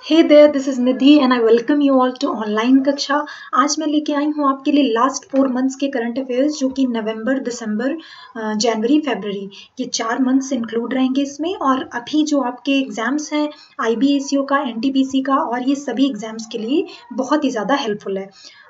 Hey there, this is Nidhi and I welcome you all to online कक्षा। आज मैं लेके आई हूँ आपके लिए लास्ट 4 मंथ्स के करंट अफेयर्स, जो कि नवंबर, दिसंबर, जनवरी, फरवरी, ये 4 मंथ्स इंक्लूड रहेंगे इसमें। और अभी जो आपके एग्जाम्स हैं IBACO का, NTPC का, और ये सभी एग्जाम्स के लिए बहुत ही ज़्यादा हेल्पफुल है।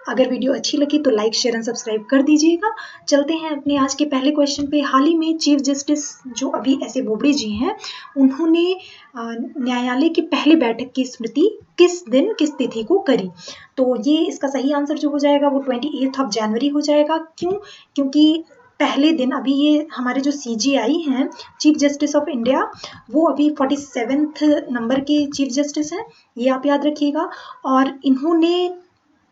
अगर वीडियो अच्छी लगी तो लाइक, शेयर एंड सब्सक्राइब कर दीजिएगा। चलते हैं अपने आज के पहले क्वेश्चन पे। हाल ही में चीफ जस्टिस जो अभी ऐसे बोबड़े जी हैं, उन्होंने न्यायालय की पहली बैठक की स्मृति किस दिन, किस तिथि को करी? तो ये इसका सही आंसर जो हो जाएगा वो 28 जनवरी हो जाएगा। क्यों? क्योंकि पहले दिन अभी ये हमारे जो CJI हैं, चीफ जस्टिस ऑफ इंडिया, वो अभी 47th नंबर के चीफ जस्टिस हैं, ये आप याद रखिएगा। और इन्होंने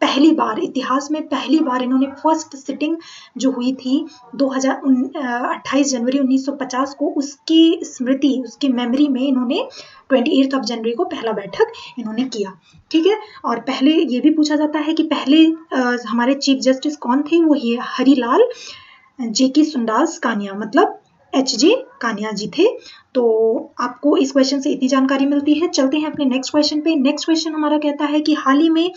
पहली बार, इतिहास में पहली बार इन्होंने फर्स्ट सिटिंग जो हुई थी 28 जनवरी 1950 को, उसकी स्मृति, उसकी मेमोरी में इन्होंने 28 जनवरी को पहला बैठक इन्होंने किया। ठीक है। और पहले ये भी पूछा जाता है कि पहले हमारे चीफ जस्टिस कौन थे? वो ये हरिलाल JK सुंडास कानिया, मतलब HJ कानिया जी थे। तो आपको इस क्वेश्चन से इतनी जानकारी मिलती है। चलते हैं अपने नेक्स्ट क्वेश्चन पे। नेक्स्ट क्वेश्चन हमारा कहता है कि हाल ही में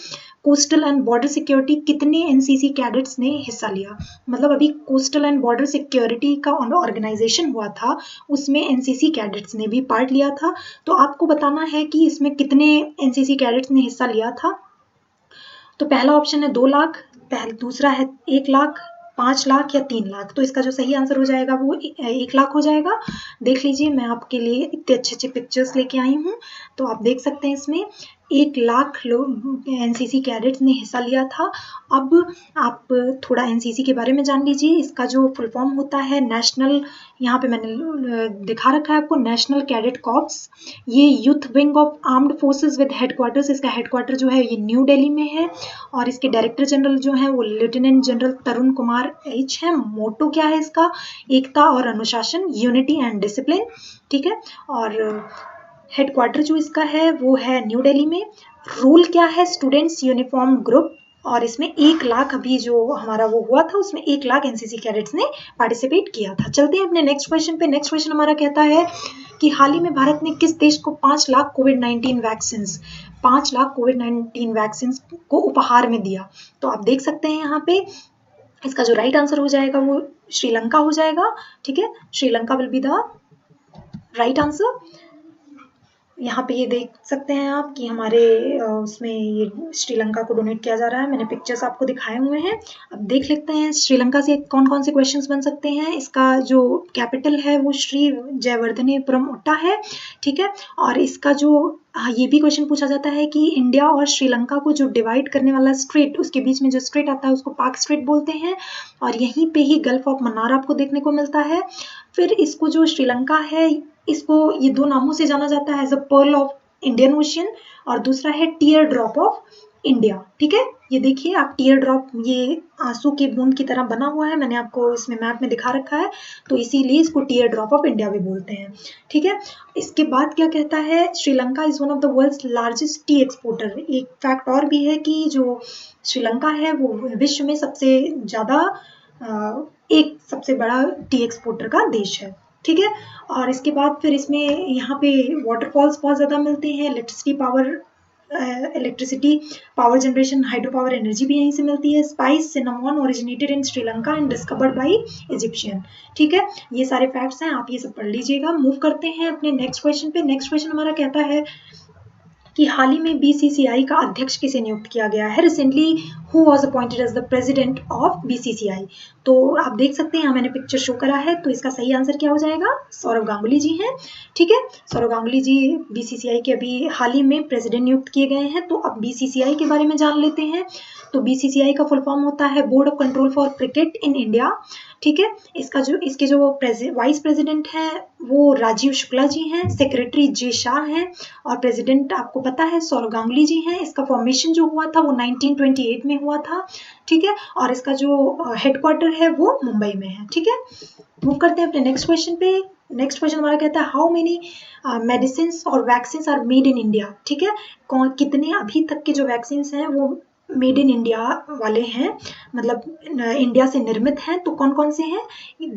कोस्टल एंड बॉर्डर सिक्योरिटी कितने NCC कैडेट्स ने हिस्सा लिया? मतलब अभी कोस्टल एंड बॉर्डर सिक्योरिटी का ऑर्गेनाइजेशन हुआ था, उसमें NCC कैडेट्स ने भी पार्ट लिया था। तो आपको बताना है कि इसमें कितने NCC कैडेट्स ने हिस्सा लिया था। तो पहला ऑप्शन है 2 लाख, दूसरा है 1 लाख, 5 लाख या 3 लाख। तो इसका जो सही आंसर हो जाएगा वो 1 लाख हो जाएगा। देख लीजिए, मैं आपके लिए इतने अच्छे अच्छे पिक्चर्स लेके आई हूँ, तो आप देख सकते हैं इसमें 1 लाख लोग NCC कैडेट्स ने हिस्सा लिया था। अब आप थोड़ा NCC के बारे में जान लीजिए। इसका जो फुल फॉर्म होता है नेशनल, यहाँ पे मैंने दिखा रखा है आपको, नेशनल कैडेट कॉर्प्स। ये youth wing of armed forces with headquarters, इसका हेडक्वार्टर जो है ये न्यू दिल्ली में है। और इसके डायरेक्टर जनरल जो है वो लेफ्टिनेंट जनरल तरुण कुमार H है। मोटो क्या है इसका? एकता और अनुशासन, यूनिटी एंड डिसिप्लिन। ठीक है। और हेडक्वार्टर जो इसका है वो है न्यू दिल्ली में। रोल क्या है? Students uniform group. और इसमें 1 लाख, अभी जो हमारा वो हुआ था उसमें 1 लाख NCC कैडेट्स ने पार्टिसिपेट किया था। चलते हैं अपने नेक्स्ट क्वेश्चन पे। नेक्स्ट क्वेश्चन हमारा कहता है कि हाल ही में भारत ने किस देश को 5 लाख कोविड-19 वैक्सीन को उपहार में दिया? तो आप देख सकते हैं यहाँ पे इसका जो राइट आंसर हो जाएगा वो श्रीलंका हो जाएगा। ठीक है, Sri Lanka will be the right answer. यहाँ पे ये देख सकते हैं आप कि हमारे उसमें ये श्रीलंका को डोनेट किया जा रहा है। मैंने पिक्चर्स आपको दिखाए हुए हैं। अब देख लेते हैं श्रीलंका से कौन कौन से क्वेश्चंस बन सकते हैं। इसका जो कैपिटल है वो श्री जयवर्धनेपुरम ओट्टा है। ठीक है। और इसका जो ये भी क्वेश्चन पूछा जाता है कि इंडिया और श्रीलंका को जो डिवाइड करने वाला स्ट्रेट, उसके बीच में जो स्ट्रेट आता है उसको पाक स्ट्रेट बोलते हैं। और यहीं पे ही गल्फ ऑफ मन्नार आपको देखने को मिलता है। फिर इसको जो श्रीलंका है, इसको ये 2 नामों से जाना जाता है, as a pearl of Indian Ocean, और दूसरा है टीयर ड्रॉप ऑफ इंडिया। ठीक है। ये देखिए आप, टीयर ड्रॉप ये आंसू की बूंद की तरह बना हुआ है, मैंने आपको इसमें मैप में दिखा रखा है, तो इसीलिए इसको टीयर ड्रॉप ऑफ इंडिया भी बोलते हैं। ठीक है। इसके बाद क्या कहता है, Sri Lanka is one of the world's largest tea exporter. एक फैक्ट और भी है कि जो श्रीलंका है वो विश्व में सबसे ज़्यादा एक सबसे बड़ा टी एक्सपोर्टर का देश है। ठीक है। और इसके बाद फिर इसमें यहाँ पे वाटरफॉल्स बहुत ज़्यादा मिलते हैं। Electricity power generation, hydro power energy भी यहीं से मिलती है। Spice cinnamon originated in Sri Lanka and discovered by Egyptian. ठीक है। ये सारे फैक्ट्स हैं, आप ये सब पढ़ लीजिएगा। मूव करते हैं अपने नेक्स्ट क्वेश्चन पे। नेक्स्ट क्वेश्चन हमारा कहता है कि हाल ही में BCCI का अध्यक्ष किसे नियुक्त किया गया है? Recently who was appointed as the president of BCCI? तो आप देख सकते हैं, यहाँ मैंने पिक्चर शो करा है, तो इसका सही आंसर क्या हो जाएगा? सौरव गांगुली जी हैं। ठीक है। सौरव गांगुली जी BCCI के अभी हाल ही में प्रेसिडेंट नियुक्त किए गए हैं। तो अब BCCI के बारे में जान लेते हैं। तो BCCI का फुल फॉर्म होता है board of control for cricket in India. ठीक है। इसके जो वाइस प्रेसिडेंट हैं वो राजीव शुक्ला जी हैं, सेक्रेटरी J शाह हैं, और प्रेसिडेंट आपको पता है सौरव गांगुली जी हैं। इसका फॉर्मेशन जो हुआ था वो 1928 में हुआ था। ठीक है। और इसका जो हेडक्वार्टर है वो मुंबई में है। ठीक है। मूव करते हैं अपने नेक्स्ट क्वेश्चन पे। नेक्स्ट क्वेश्चन हमारा कहता है हाउ मेनी मेडिसिन और vaccine are made in India? ठीक है। कितने अभी तक के जो वैक्सीन हैं वो मेड इन इंडिया वाले हैं, मतलब इंडिया से निर्मित हैं। तो कौन कौन से हैं?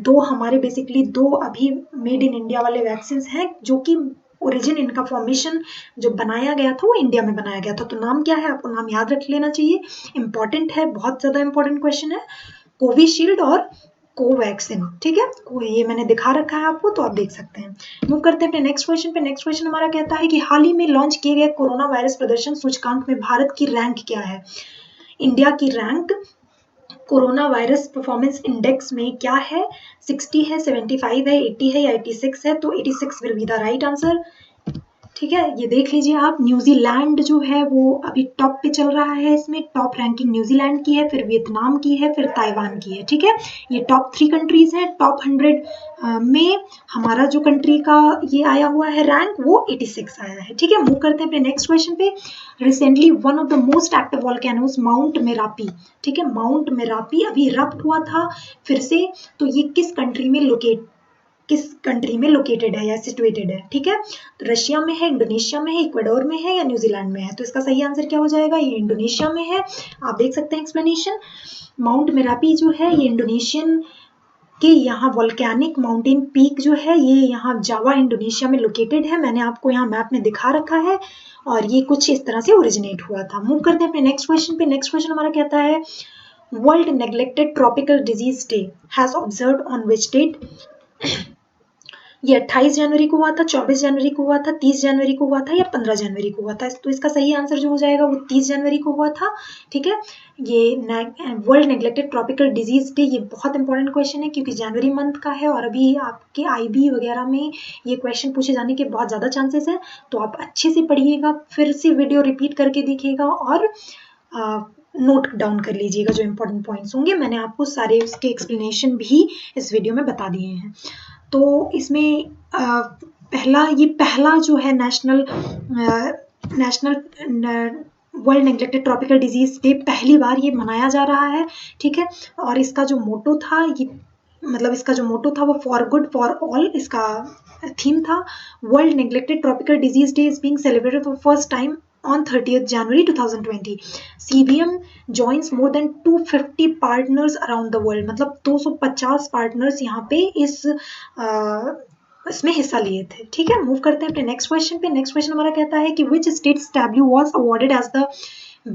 2 हमारे बेसिकली 2 अभी मेड इन इंडिया वाले वैक्सीन हैं, जो कि ओरिजिन, इनका फॉर्मेशन जो बनाया गया था वो इंडिया में बनाया गया था। तो नाम क्या है, आपको नाम याद रख लेना चाहिए, इंपॉर्टेंट है, बहुत ज्यादा इंपॉर्टेंट क्वेश्चन है। कोविशील्ड और कोवैक्सिन, ठीक है, ये मैंने दिखा रखा है आपको, तो आप देख सकते हैं। मूव करते हैं अपने नेक्स्ट क्वेश्चन पे। नेक्स्ट क्वेश्चन हमारा कहता है कि हाल ही में लॉन्च किए गए कोरोना वायरस प्रदर्शन सूचकांक में भारत की रैंक क्या है। इंडिया की rank corona virus performance index में क्या है, 60 है, 75 है, 80 है या 86 है। तो 86 will be the right answer, ठीक है। ये देख लीजिए आप, न्यूजीलैंड जो है वो अभी टॉप पे चल रहा है, इसमें टॉप रैंकिंग न्यूजीलैंड की है, फिर वियतनाम की है, फिर ताइवान की है, ठीक है। ये टॉप 3 कंट्रीज हैं। टॉप 100 में हमारा जो कंट्री का ये आया हुआ है रैंक, वो 86 आया है, ठीक है। मूव करते हैं अपने नेक्स्ट क्वेश्चन पे। Recently one of the most active volcanoes mount Merapi, ठीक है, माउंट मेरापी अभी इरप्ट हुआ था फिर से। तो ये किस कंट्री में लोकेटेड है या सिचुएटेड है, ठीक है। तो रशिया में है, इंडोनेशिया में है, इक्वाडोर में है या न्यूजीलैंड में है। तो इसका सही आंसर क्या हो जाएगा, ये इंडोनेशिया में है। आप देख सकते हैं एक्सप्लेनेशन। माउंट मेरापी जो है ये इंडोनेशियन के यहाँ वॉल्केनिक माउंटेन पीक जो है ये यहाँ जावा इंडोनेशिया में लोकेटेड है। मैंने आपको यहाँ मैप में दिखा रखा है और ये कुछ इस तरह से ओरिजिनेट हुआ था। मूव करते हैं अपने नेक्स्ट क्वेश्चन पे। नेक्स्ट क्वेश्चन हमारा कहता है world neglected tropical disease day has observed on which date. ये 28 जनवरी को हुआ था, 24 जनवरी को हुआ था, 30 जनवरी को हुआ था या 15 जनवरी को हुआ था। तो इसका सही आंसर जो हो जाएगा वो 30 जनवरी को हुआ था, ठीक है। ये world neglected tropical disease day, ये बहुत इंपॉर्टेंट क्वेश्चन है क्योंकि जनवरी मंथ का है और अभी आपके IB वगैरह में ये क्वेश्चन पूछे जाने के बहुत ज़्यादा चांसेस हैं। तो आप अच्छे से पढ़िएगा, फिर से वीडियो रिपीट करके देखिएगा और नोट डाउन कर लीजिएगा जो इंपॉर्टेंट पॉइंट्स होंगे। मैंने आपको सारे उसके एक्सप्लेनेशन भी इस वीडियो में बता दिए हैं। तो इसमें पहला जो है national world neglected tropical disease day पहली बार ये मनाया जा रहा है, ठीक है। और इसका जो मोटो था वो फॉर गुड फॉर ऑल इसका थीम था। World neglected tropical disease day is being celebrated for first time on 30th January 2020. CVM joins more than 250 partners around the world, मतलब 250 पार्टनर्स यहाँ पे इसमें हिस्सा लिए थे, ठीक है। मूव करते हैं अपने नेक्स्ट क्वेश्चन पे। नेक्स्ट क्वेश्चन हमारा कहता है कि which states tableau was awarded as the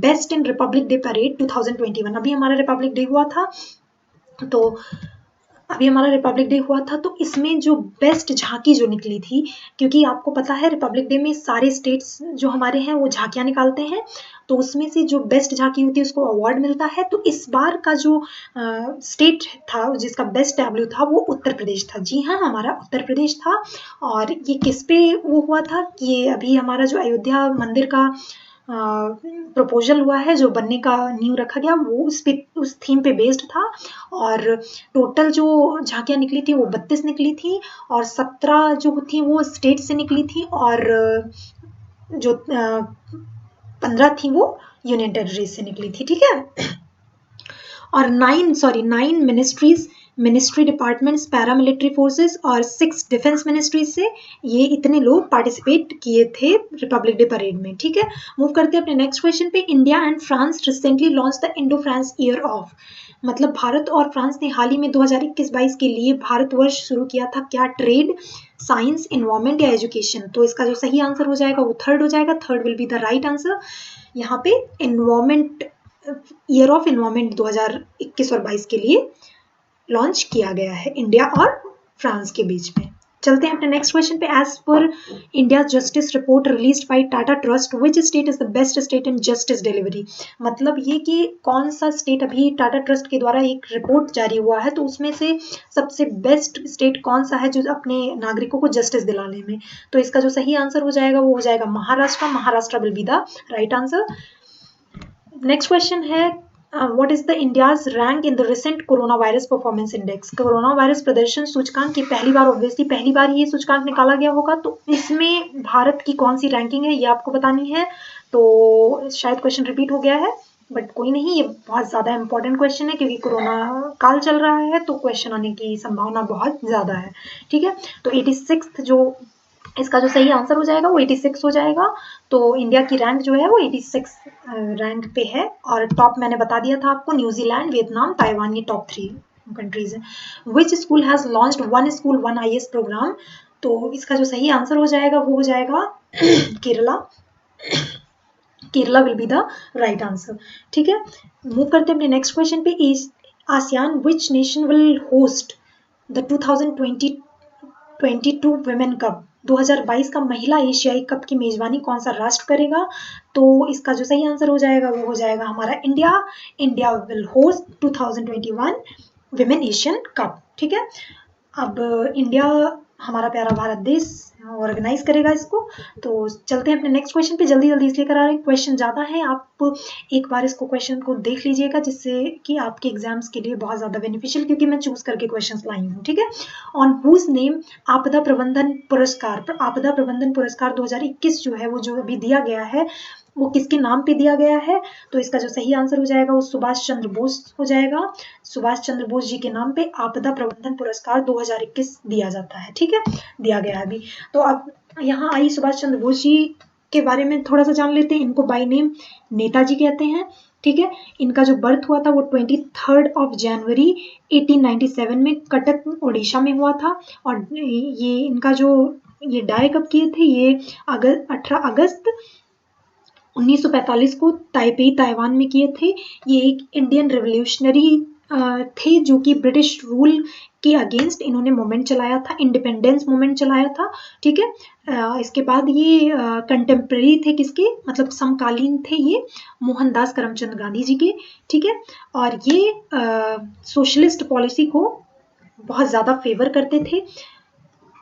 best in Republic Day parade 2021। अभी हमारा रिपब्लिक डे हुआ था, तो इसमें जो बेस्ट झांकी जो निकली थी, क्योंकि आपको पता है रिपब्लिक डे में सारे स्टेट्स जो हमारे हैं वो झांकियां निकालते हैं, तो उसमें से जो बेस्ट झांकी होती है उसको अवार्ड मिलता है। तो इस बार का जो स्टेट था जिसका बेस्ट टैब्लू था वो उत्तर प्रदेश था। जी हाँ, हमारा उत्तर प्रदेश था। और ये किस पे वो हुआ था कि ये अभी हमारा जो अयोध्या मंदिर का प्रपोजल हुआ है, जो बनने का नींव रखा गया, वो उस थीम पे बेस्ड था। और टोटल जो झांकियां निकली थी वो 32 निकली थी और 17 जो थी वो स्टेट से निकली थी और जो 15 थी वो यूनियन टेरिटरी से निकली थी, ठीक है। और 9 मिनिस्ट्री डिपार्टमेंट्स, पैरामिलिट्री फोर्सेस और 6 डिफेंस मिनिस्ट्रीज से ये इतने लोग पार्टिसिपेट किए थे रिपब्लिक डे परेड में, ठीक है। मूव करते हैं अपने नेक्स्ट क्वेश्चन पे। India and France recently launch the Indo France year of, मतलब भारत और फ्रांस ने हाल ही में 2021-22 के लिए भारतवर्ष शुरू किया था। क्या ट्रेड, साइंस, इन्वायरमेंट या एजुकेशन। तो इसका जो सही आंसर हो जाएगा वो थर्ड हो जाएगा, third will be the right answer. यहाँ पे इन्वायरमेंट, ईयर ऑफ इन्वायरमेंट 2021 और 22 के लिए लॉन्च किया गया है इंडिया और फ्रांस के बीच में। चलते हैं अपने नेक्स्ट क्वेश्चन पे। As per India justice report released by Tata trust, which state is the best state in justice delivery. मतलब ये कि कौन सा स्टेट, अभी टाटा ट्रस्ट के द्वारा एक रिपोर्ट जारी हुआ है तो उसमें से सबसे बेस्ट स्टेट कौन सा है जो अपने नागरिकों को जस्टिस दिलाने में। तो इसका जो सही आंसर हो जाएगा वो हो जाएगा Maharashtra. Maharashtra will be the right answer. Next question है what is the India's rank in the recent corona virus performance index. Corona virus प्रदर्शन सूचकांक की पहली बार ये सूचकांक निकाला गया होगा, तो इसमें भारत की कौन सी रैंकिंग है ये आपको बतानी है। तो शायद क्वेश्चन रिपीट हो गया है, बट कोई नहीं, ये बहुत ज़्यादा इंपॉर्टेंट क्वेश्चन है क्योंकि कोरोना काल चल रहा है तो क्वेश्चन आने की संभावना बहुत ज़्यादा है, ठीक है। तो 86 जो इसका जो सही आंसर हो जाएगा वो 86 हो जाएगा। तो इंडिया की रैंक जो है वो 86 रैंक पे है और टॉप मैंने बता दिया था आपको, न्यूजीलैंड, वियतनाम, ताइवान, ये टॉप 3 कंट्रीज हैं। Which school has launched one school one IAS program तो इसका जो सही आंसर हो जाएगा वो हो जाएगा Kerala. Kerala will be the right answer. ठीक है, मूव करते हैं अपने नेक्स्ट क्वेश्चन पे। Is ASEAN which nation will host the 2022 women cup? 2022 का महिला एशियाई कप की मेजबानी कौन सा राष्ट्र करेगा? तो इसका जो सही आंसर हो जाएगा वो हो जाएगा हमारा India. India will host 2021 women Asian cup. ठीक है, अब इंडिया, हमारा प्यारा भारत देश ऑर्गेनाइज करेगा इसको। तो चलते हैं अपने नेक्स्ट क्वेश्चन पे, जल्दी जल्दी इसलिए करा रहे हैं, क्वेश्चन ज़्यादा है, आप एक बार इसको क्वेश्चन को देख लीजिएगा जिससे कि आपके एग्जाम्स के लिए बहुत ज़्यादा बेनिफिशियल, क्योंकि मैं चूज करके क्वेश्चन लाई हूँ। ठीक है, ऑन हुज नेम आपदा प्रबंधन पुरस्कार, आपदा प्रबंधन पुरस्कार 2021 जो है वो जो अभी दिया गया है वो किसके नाम पे दिया गया है? तो इसका जो सही आंसर हो जाएगा वो सुभाष चंद्र बोस हो जाएगा। सुभाष चंद्र बोस जी के नाम पे आपदा प्रबंधन पुरस्कार 2021 दिया जाता है। ठीक है, दिया गया है अभी। तो अब यहाँ आई सुभाष चंद्र बोस जी के बारे में थोड़ा सा जान लेते हैं। इनको बाय नेम नेताजी कहते हैं। ठीक है, इनका जो बर्थ हुआ था वो 23 जनवरी 1897 में कटक उड़ीसा में हुआ था। और ये इनका जो ये डाई कब किए थे, ये 18 अगस्त 1945 को ताइपेई ताइवान में किए थे। ये एक इंडियन रेवोल्यूशनरी थे जो कि ब्रिटिश रूल के अगेंस्ट इन्होंने मूवमेंट चलाया था, इंडिपेंडेंस मूवमेंट चलाया था। ठीक है, इसके बाद ये कंटेम्प्रेरी थे किसके, मतलब समकालीन थे ये मोहनदास करमचंद गांधी जी के। ठीक है, और ये सोशलिस्ट पॉलिसी को बहुत ज़्यादा फेवर करते थे।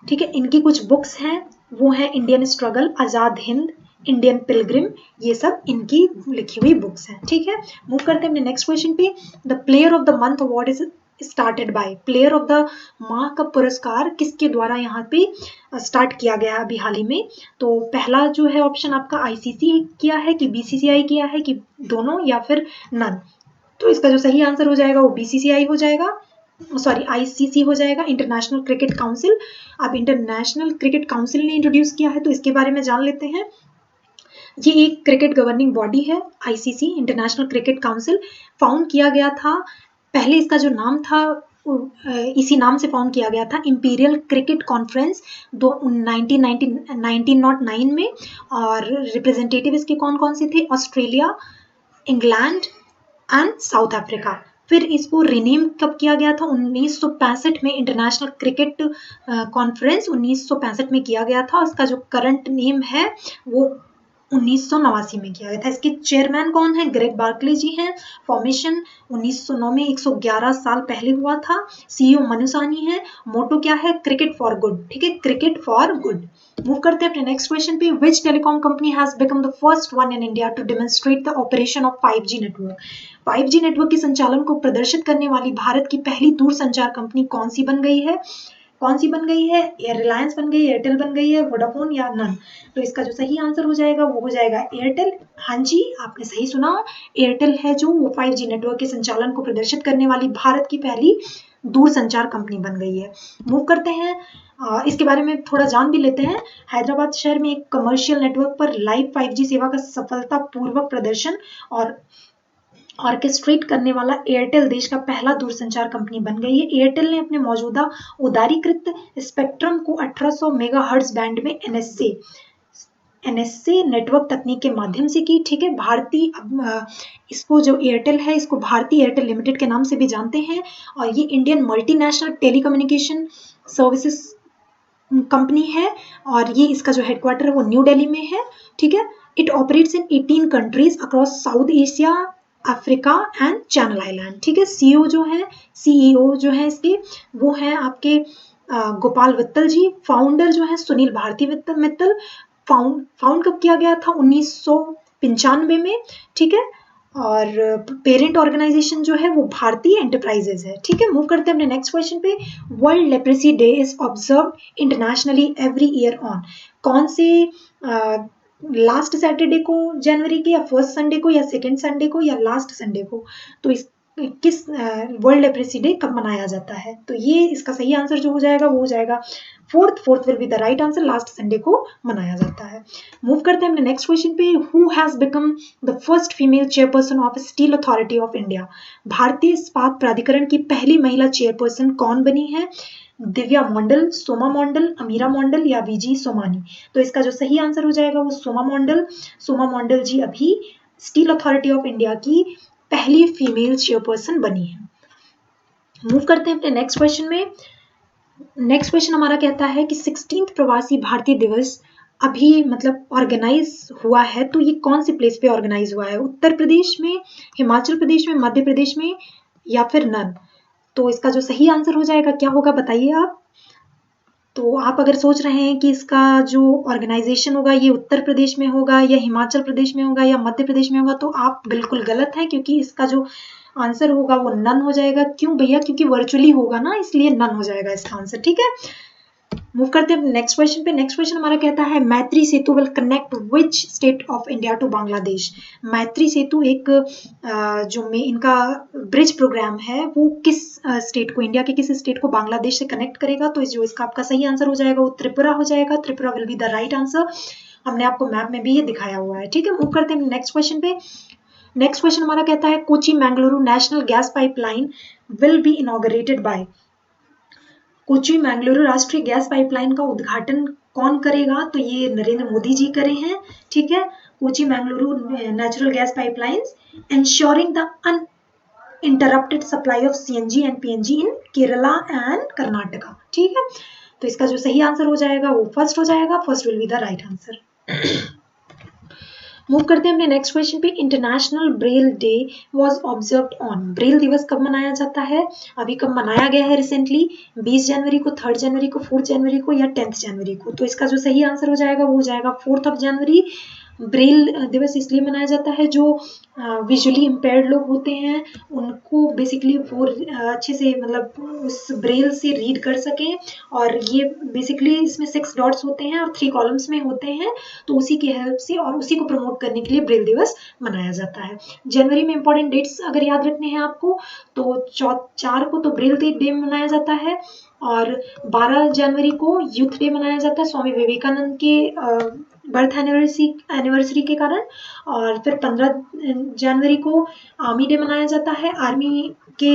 ठीक है, इनकी कुछ बुक्स हैं, वो है Indian struggle, Azad Hind, Indian Pilgrim, ये सब इनकी लिखी हुई बुक्स हैं। ठीक है, मूव करते हैं अपने नेक्स्ट क्वेश्चन पे। The player of the month award is started by, player of the माह का पुरस्कार किसके द्वारा यहाँ पे स्टार्ट किया गया अभी हाल ही में? तो पहला जो है ऑप्शन आपका आईसीसी किया है कि बीसीसीआई किया है कि दोनों या फिर नन? तो इसका जो सही आंसर हो जाएगा वो बीसीसीआई हो जाएगा, सॉरी आईसीसी हो जाएगा, इंटरनेशनल क्रिकेट काउंसिल। अब इंटरनेशनल क्रिकेट काउंसिल ने इंट्रोड्यूस किया है तो इसके बारे में जान लेते हैं। ये एक क्रिकेट गवर्निंग बॉडी है, ICC international cricket council. Found किया गया था, पहले इसका जो नाम था इसी नाम से फाउंड किया गया था, इंपीरियल क्रिकेट कॉन्फ्रेंस 1909 में। और रिप्रेजेंटेटिव इसके कौन कौन से थे? Australia, England and south Africa. फिर इसको रिनेम कब किया गया था? 1965 में इंटरनेशनल क्रिकेट कॉन्फ्रेंस 1965 में किया गया था। उसका जो करंट नेम है वो 1989 में किया गया था। इसके चेयरमैन कौन है? ग्रेग बार्कले जी हैं। फॉर्मेशन 1909 में 111 साल पहले हुआ था। सीईओ मनु साहनी है। मोटो क्या है? Cricket for good. ठीक है, क्रिकेट फॉर गुड। मूव करते हैं अपने नेक्स्ट क्वेश्चन पे। Which telecom company has become the first one in India to demonstrate the operation of 5G network? 5G network के संचालन को प्रदर्शित करने वाली भारत की पहली दूरसंचार कंपनी कौन सी बन गई है? कौन सी बन गई है? एयर रिलायंस बन गई, एयरटेल बन गई है, वोडाफोन या नन? तो इसका जो सही आंसर हो जाएगा वो हो जाएगा एयरटेल। हाँ जी, आपने सही सुना, एयरटेल है जो वो 5G नेटवर्क के संचालन को प्रदर्शित करने वाली भारत की पहली दूरसंचार कंपनी बन गई है। मूव करते हैं, इसके बारे में थोड़ा जान भी लेते हैं। हैदराबाद शहर में एक कमर्शियल नेटवर्क पर लाइव 5G सेवा का सफलतापूर्वक प्रदर्शन और ऑर्केस्ट्रेट करने वाला एयरटेल देश का पहला दूरसंचार कंपनी बन गई है। एयरटेल ने अपने मौजूदा उदारीकृत स्पेक्ट्रम को 1800 मेगाहर्ट्ज बैंड में एनएसए नेटवर्क तकनीक के माध्यम से की। ठीक है, भारतीय इसको जो एयरटेल है इसको भारतीय एयरटेल लिमिटेड के नाम से भी जानते हैं। और ये Indian multinational telecommunication services company है और ये इसका जो हेडक्वार्टर है वो न्यू दिल्ली में है। ठीक है, it operates in 18 countries across south Asia, Africa and channel island. ठीक है, सीईओ जो है इसके वो है आपके गोपाल वित्तल जी। फाउंडर जो है सुनील भारती मित्तल। फाउंड कब किया गया था? 1995 में। ठीक है, और पेरेंट ऑर्गेनाइजेशन जो है वो भारतीय एंटरप्राइजेज है। ठीक है, मूव करते हैं अपने नेक्स्ट क्वेश्चन पे। World leprosy day is observe internationally every year on? कौन से लास्ट सैटरडे को जनवरी के, या फर्स्ट संडे को, या सेकेंड संडे को, या लास्ट संडे को? तो इस किस वर्ल्ड लेप्रेसी डे कब मनाया जाता है? तो ये इसका सही आंसर जो हो जाएगा वो हो जाएगा fourth will be the right answer, last Sunday को मनाया जाता है। मूव करते हैं अपने नेक्स्ट क्वेश्चन पे। Who has become the first female chairperson of steel authority of India? भारतीय इस्पात प्राधिकरण की पहली महिला चेयरपर्सन कौन बनी है? दिव्या मॉन्डल, सोमा मॉन्डल, अमीरा मॉन्डल या वीजी सोमानी। तो इसका जो सही आंसर हो जाएगा वो सोमा मॉन्डल। सोमा मॉन्डल जी अभी स्टील अथॉरिटी ऑफ इंडिया की पहली फीमेल चेयरपर्सन बनी है। मूव करते हैं अपने नेक्स्ट क्वेश्चन में। नेक्स्ट क्वेश्चन हमारा कहता है कि 16th प्रवासी भारतीय दिवस अभी मतलब ऑर्गेनाइज हुआ है, तो ये कौन सी प्लेस पे ऑर्गेनाइज हुआ है? उत्तर प्रदेश में, हिमाचल प्रदेश में, मध्य प्रदेश में या फिर नन? तो इसका जो सही आंसर हो जाएगा क्या होगा बताइए आप। तो आप अगर सोच रहे हैं कि इसका जो ऑर्गेनाइजेशन होगा ये उत्तर प्रदेश में होगा या हिमाचल प्रदेश में होगा या मध्य प्रदेश में होगा, तो आप बिल्कुल गलत हैं, क्योंकि इसका जो आंसर होगा वो नन हो जाएगा। क्यों भैया? क्योंकि वर्चुअली होगा ना, इसलिए नन हो जाएगा इसका आंसर। ठीक है, मूव करते हैं नेक्स्ट क्वेश्चन पे। नेक्स्ट क्वेश्चन हमारा कहता है Maitri Setu will connect which state of India to Bangladesh. Maitri Setu एक जो में इनका ब्रिज प्रोग्राम है वो किस स्टेट को, इंडिया के किस स्टेट को बांग्लादेश से कनेक्ट करेगा? तो जो इसका आपका सही आंसर हो जाएगा वो त्रिपुरा हो जाएगा। Tripura will be the right answer. हमने आपको मैप में भी ये दिखाया हुआ है। ठीक है, मूव करते हैं नेक्स्ट क्वेश्चन पे। नेक्स्ट क्वेश्चन हमारा कहता है Kochi Mangaluru national gas pipeline will be inaugurated bye. Kochi Mangaluru राष्ट्रीय गैस पाइपलाइन का उद्घाटन कौन करेगा? तो ये नरेंद्र मोदी जी करे हैं। ठीक है, Kochi Mangaluru natural gas pipelines ensuring the uninterrupted supply of CNG and PNG in Kerala and Karnataka. ठीक है, तो इसका जो सही आंसर हो जाएगा वो फर्स्ट हो जाएगा। First will be the right answer. Move करते हैं अपने नेक्स्ट क्वेश्चन पे। International Braille day was observed on. Braille दिवस कब मनाया जाता है? अभी कब मनाया गया है रिसेंटली? 20 जनवरी को, 3 जनवरी को, 4 जनवरी को या 10 जनवरी को? तो इसका जो सही आंसर हो जाएगा वो हो जाएगा 4 जनवरी। ब्रेल दिवस इसलिए मनाया जाता है जो विजुअली इम्पेयर्ड लोग होते हैं उनको बेसिकली वो अच्छे से मतलब उस ब्रेल से रीड कर सकें, और ये बेसिकली इसमें 6 डॉट्स होते हैं और 3 कॉलम्स में होते हैं, तो उसी की हेल्प से और उसी को प्रमोट करने के लिए ब्रेल दिवस मनाया जाता है। जनवरी में इंपॉर्टेंट डेट्स अगर याद रखने हैं आपको, तो 4 को तो ब्रेल डे मनाया जाता है, और 12 जनवरी को यूथ डे मनाया जाता है स्वामी विवेकानंद के बर्थ एनिवर्सरी के कारण, और फिर 15 जनवरी को आर्मी डे मनाया जाता है। आर्मी के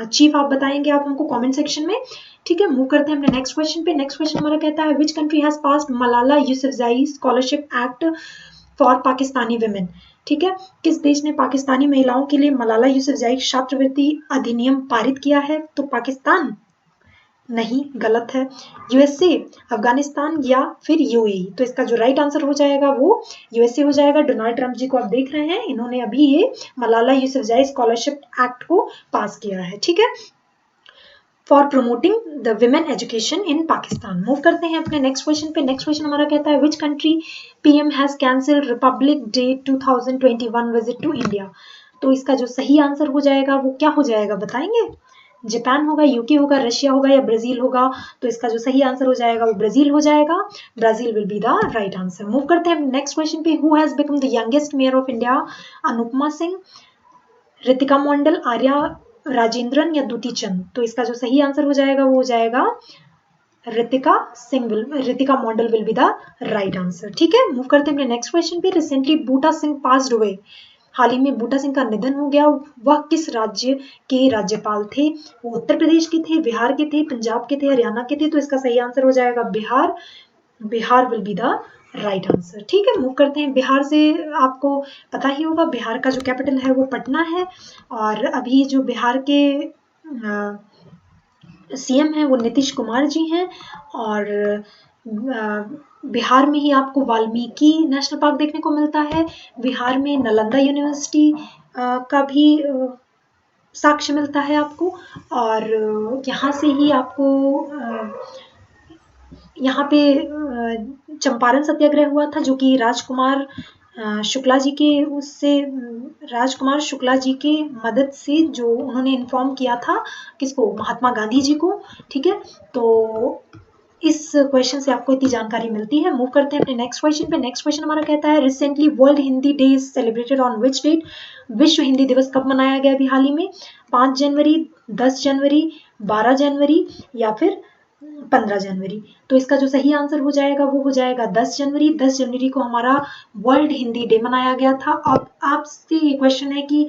चीफ आप बताएंगे आप हमको कमेंट सेक्शन में। ठीक है, मूव करते हैं अपने नेक्स्ट क्वेश्चन पे। नेक्स्ट क्वेश्चन हमारा कहता है which country has passed Malala Yousafzai scholarship act for Pakistani women. ठीक है, किस देश ने पाकिस्तानी महिलाओं के लिए मलाला यूसुफजई छात्रवृत्ति अधिनियम पारित किया है? तो पाकिस्तान नहीं, गलत है। यूएसए, अफगानिस्तान या फिर यूएई? तो इसका जो राइट आंसर हो जाएगा वो यूएसए हो जाएगा। डोनाल्ड ट्रंप जी को आप देख रहे हैं, इन्होंने अभी ये मलाला यूसुफजई स्कॉलरशिप एक्ट को पास किया है। ठीक है, for promoting the women education in Pakistan. Move करते हैं अपने नेक्स्ट क्वेश्चन पे। नेक्स्ट क्वेश्चन हमारा कहता है which country PM has cancelled Republic Day 2021 visit to India. तो इसका जो सही आंसर हो जाएगा वो क्या हो जाएगा बताएंगे? जापान होगा, यूके होगा, रशिया होगा या ब्राजील होगा? तो इसका जो सही आंसर हो जाएगा वो ब्राजील हो जाएगा। Brazil will be the right answer. Move करते हैं नेक्स्ट क्वेश्चन पे। Who has become the youngest mayor of India? Anupama Singh, Ritika Mondal, Arya Rajendran या दुती चंद? तो इसका जो सही आंसर हो जाएगा वो हो जाएगा Ritika Mondal will be the right answer. ठीक है, मूव करते हैं अपने नेक्स्ट क्वेश्चन पे। Recently Buta Singh passed away. हाल ही में बूटा सिंह का निधन हो गया। वह किस राज्य के राज्यपाल थे? वो उत्तर प्रदेश के थे, बिहार के थे, पंजाब के थे, हरियाणा के थे? तो इसका सही आंसर हो जाएगा Bihar. Bihar will be the right answer. ठीक है, मूव करते हैं। बिहार से आपको पता ही होगा बिहार का जो कैपिटल है वो पटना है, और अभी जो बिहार के सीएम है वो नीतीश कुमार जी हैं, और बिहार में ही आपको वाल्मीकि नेशनल पार्क देखने को मिलता है। बिहार में नालंदा यूनिवर्सिटी का भी साक्ष्य मिलता है आपको, और यहाँ से ही आपको यहाँ पे चंपारण सत्याग्रह हुआ था, जो कि राजकुमार शुक्ला जी के राजकुमार शुक्ला जी के मदद से जो उन्होंने इन्फॉर्म किया था किसको? महात्मा गांधी जी को। ठीक है, तो इस क्वेश्चन से आपको इतनी जानकारी मिलती है। मूव करते हैं अपने नेक्स्ट क्वेश्चन पे। नेक्स्ट क्वेश्चन हमारा कहता है recently world Hindi day is celebrated on which date? विश्व हिंदी दिवस कब मनाया गया अभी हाल ही में? 5 जनवरी, 10 जनवरी, 12 जनवरी या फिर 15 जनवरी? तो इसका जो सही आंसर हो जाएगा वो हो जाएगा 10 जनवरी। 10 जनवरी को हमारा वर्ल्ड हिंदी डे मनाया गया था। अब आपसे ये क्वेश्चन है कि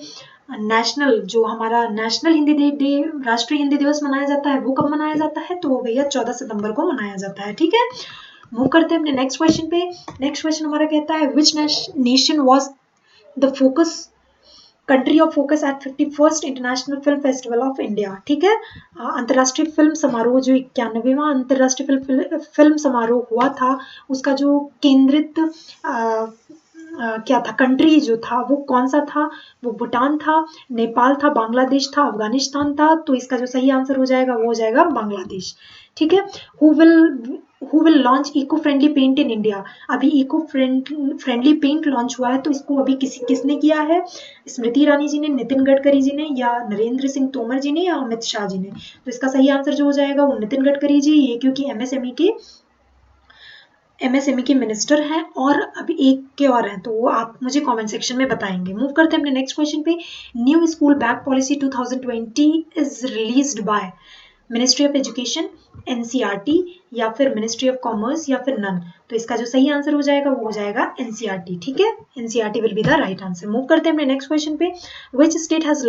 नेशनल जो हमारा नेशनल हिंदी डे राष्ट्रीय हिंदी दिवस मनाया जाता है वो कब मनाया जाता है, तो वो भैया 14 सितंबर को मनाया जाता है। ठीक है, मूव करते हैं अपने नेक्स्ट क्वेश्चन पे। नेक्स्ट क्वेश्चन हमारा कहता है which nation was the focus country of focus at 51st international film festival of India. ठीक है, अंतर्राष्ट्रीय फिल्म समारोह जो 91वां अंतर्राष्ट्रीय फिल्म समारोह हुआ था, उसका जो केंद्रित क्या था, कंट्री जो था वो कौन सा था, वो भूटान था, नेपाल था, बांग्लादेश था, अफगानिस्तान था। तो इसका जो सही आंसर हो जाएगा वो हो जाएगा बांग्लादेश। ठीक है, who will launch eco friendly paint in India. अभी इको फ्रेंडली पेंट लॉन्च हुआ है, तो इसको अभी किसने किया है, स्मृति ईरानी जी ने, नितिन गडकरी जी ने, या नरेंद्र सिंह तोमर जी ने, या अमित शाह जी ने। तो इसका सही आंसर जो हो जाएगा वो नितिन गडकरी जी, ये क्योंकि एमएसएमई के मिनिस्टर हैं, और अभी एक के और हैं, तो वो आप मुझे कमेंट सेक्शन में बताएंगे। मूव करते हैं अपने नेक्स्ट क्वेश्चन पे। New school bag policy 2020 is released by ministry of education, NCERT, या फिर मिनिस्ट्री ऑफ कॉमर्स, या फिर नन। तो इसका जो सही आंसर हो जाएगा वो हो जाएगा एनसीईआरटी। ठीक है, NCERT will be the right answer. Move करते हैं अपने नेक्स्ट क्वेश्चन पे। Which state has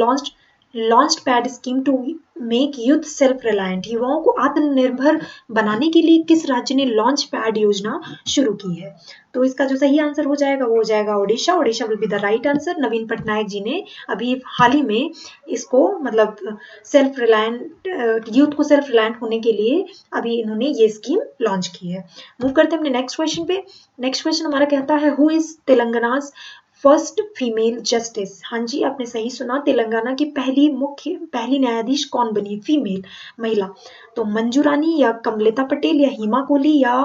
launched pad scheme to make youth self reliant. युवाओं को आत्मनिर्भर बनाने के लिए किस राज्य ने लॉन्च पैड योजना शुरू की है। तो इसका जो सही आंसर हो जाएगा वो हो जाएगा Odisha. Odisha will be the right answer. Naveen Patnaik ji ने अभी हाल ही में इसको मतलब सेल्फ रिलायंट यूथ को सेल्फ रिलायंट होने के लिए अभी इन्होंने ये स्कीम लॉन्च की है। मूव करते हैं अपने नेक्स्ट क्वेश्चन पे। नेक्स्ट क्वेश्चन हमारा कहता है who is Telangana's first female justice. हाँ जी, आपने सही सुना, तेलंगाना की पहली न्यायाधीश कौन बनी, फीमेल, महिला। तो मंजू रानी, या कमलेता पटेल, या हिमा कोहली, या